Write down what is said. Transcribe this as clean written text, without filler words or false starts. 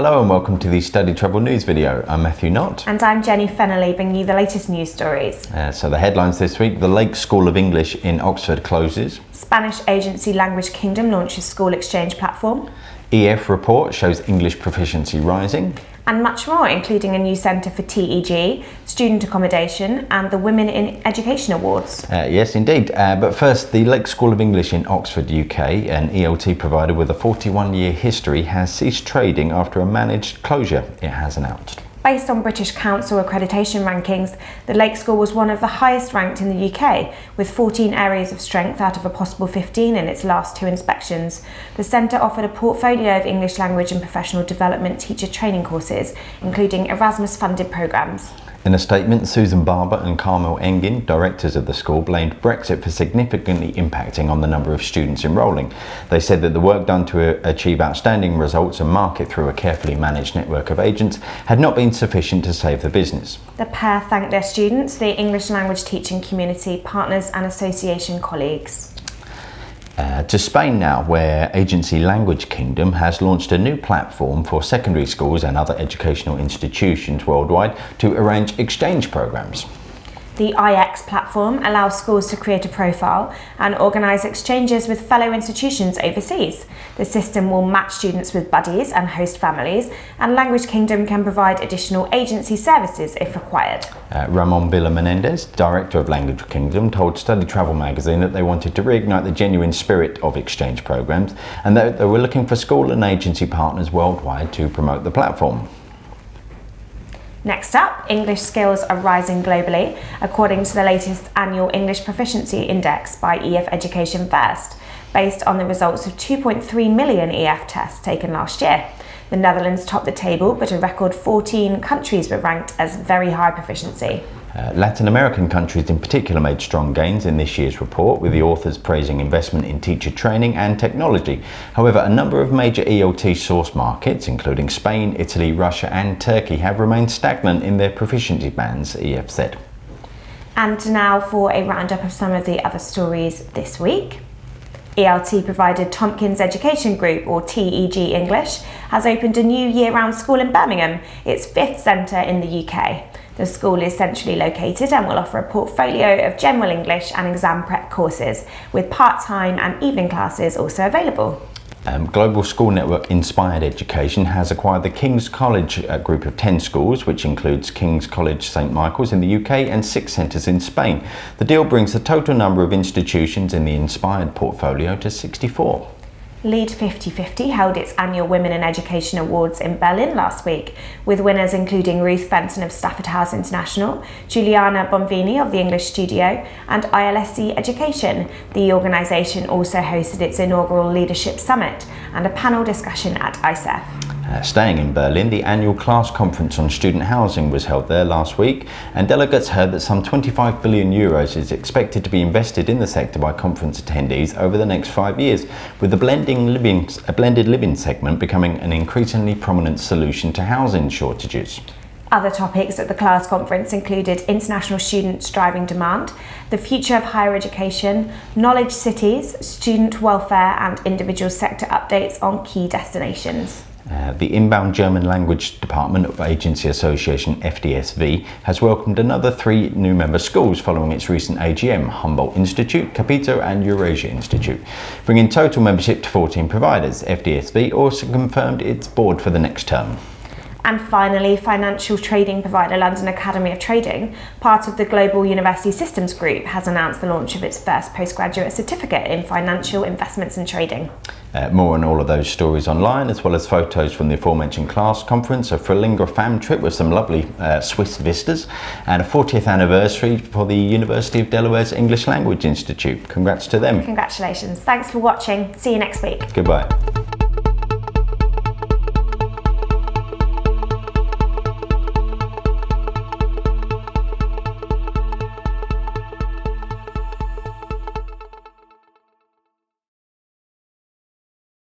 Hello and welcome to the StudyTravel news video. I'm Matthew Knott. And I'm Jenny Fennelly, bringing you the latest news stories. So the headlines this week: the Lake School of English in Oxford closes. Spanish agency Language Kingdom launches school exchange platform. EF report shows English proficiency rising. And much more, including a new centre for TEG, student accommodation and the Women in Education Awards. Yes, indeed. But first, the Lake School of English in Oxford, UK, an ELT provider with a 41-year history, has ceased trading after a managed closure, it has announced. Based on British Council accreditation rankings, the Lake School was one of the highest ranked in the UK, with 14 areas of strength out of a possible 15 in its last two inspections. The centre offered a portfolio of English language and professional development teacher training courses, including Erasmus-funded programmes. In a statement, Susan Barber and Carmel Engin, directors of the school, blamed Brexit for significantly impacting on the number of students enrolling. They said that the work done to achieve outstanding results and market through a carefully managed network of agents had not been sufficient to save the business. The pair thanked their students, the English language teaching community, partners and association colleagues. To Spain now, where agency Language Kingdom has launched a new platform for secondary schools and other educational institutions worldwide to arrange exchange programs. The IX platform allows schools to create a profile and organise exchanges with fellow institutions overseas. The system will match students with buddies and host families, and Language Kingdom can provide additional agency services if required. Ramon Villa Menendez, director of Language Kingdom, told StudyTravel magazine that they wanted to reignite the genuine spirit of exchange programs and that they were looking for school and agency partners worldwide to promote the platform. Next up, English skills are rising globally, according to the latest annual English Proficiency Index by EF Education First, based on the results of 2.3 million EF tests taken last year. The Netherlands topped the table, but a record 14 countries were ranked as very high proficiency. Latin American countries in particular made strong gains in this year's report, with the authors praising investment in teacher training and technology. However, a number of major ELT source markets, including Spain, Italy, Russia and Turkey, have remained stagnant in their proficiency bands, EF said. And now for a roundup of some of the other stories this week. ELT provider Tompkins Education Group, or TEG English, has opened a new year-round school in Birmingham, its fifth centre in the UK. The school is centrally located and will offer a portfolio of general English and exam prep courses, with part-time and evening classes also available. Global school network Inspired Education has acquired the King's College group of 10 schools, which includes King's College St Michael's in the UK and 6 centres in Spain. The deal brings the total number of institutions in the Inspired portfolio to 64. Lead 50/50 held its annual Women in Education Awards in Berlin last week, with winners including Ruth Fenton of Stafford House International, Juliana Bonvini of the English Studio, and ILSC Education. The organisation also hosted its inaugural Leadership Summit and a panel discussion at ISEF. Staying in Berlin, the annual class conference on student housing was held there last week, and delegates heard that some 25 billion euros is expected to be invested in the sector by conference attendees over the next 5 years, with the blended living segment becoming an increasingly prominent solution to housing shortages. Other topics at the class conference included international students driving demand, the future of higher education, knowledge cities, student welfare and individual sector updates on key destinations. The inbound German language department of Agency Association FDSV has welcomed another 3 new member schools following its recent AGM: Humboldt Institute, Capito and Eurasia Institute, bringing total membership to 14 providers. FDSV also confirmed its board for the next term. And finally, financial trading provider London Academy of Trading, part of the Global University Systems Group, has announced the launch of its first postgraduate certificate in financial investments and trading. More on all of those stories online, as well as photos from the aforementioned class conference, a Frölinga fam trip with some lovely Swiss vistas, and a 40th anniversary for the University of Delaware's English Language Institute. Congrats to them. Congratulations. Thanks for watching. See you next week. Goodbye.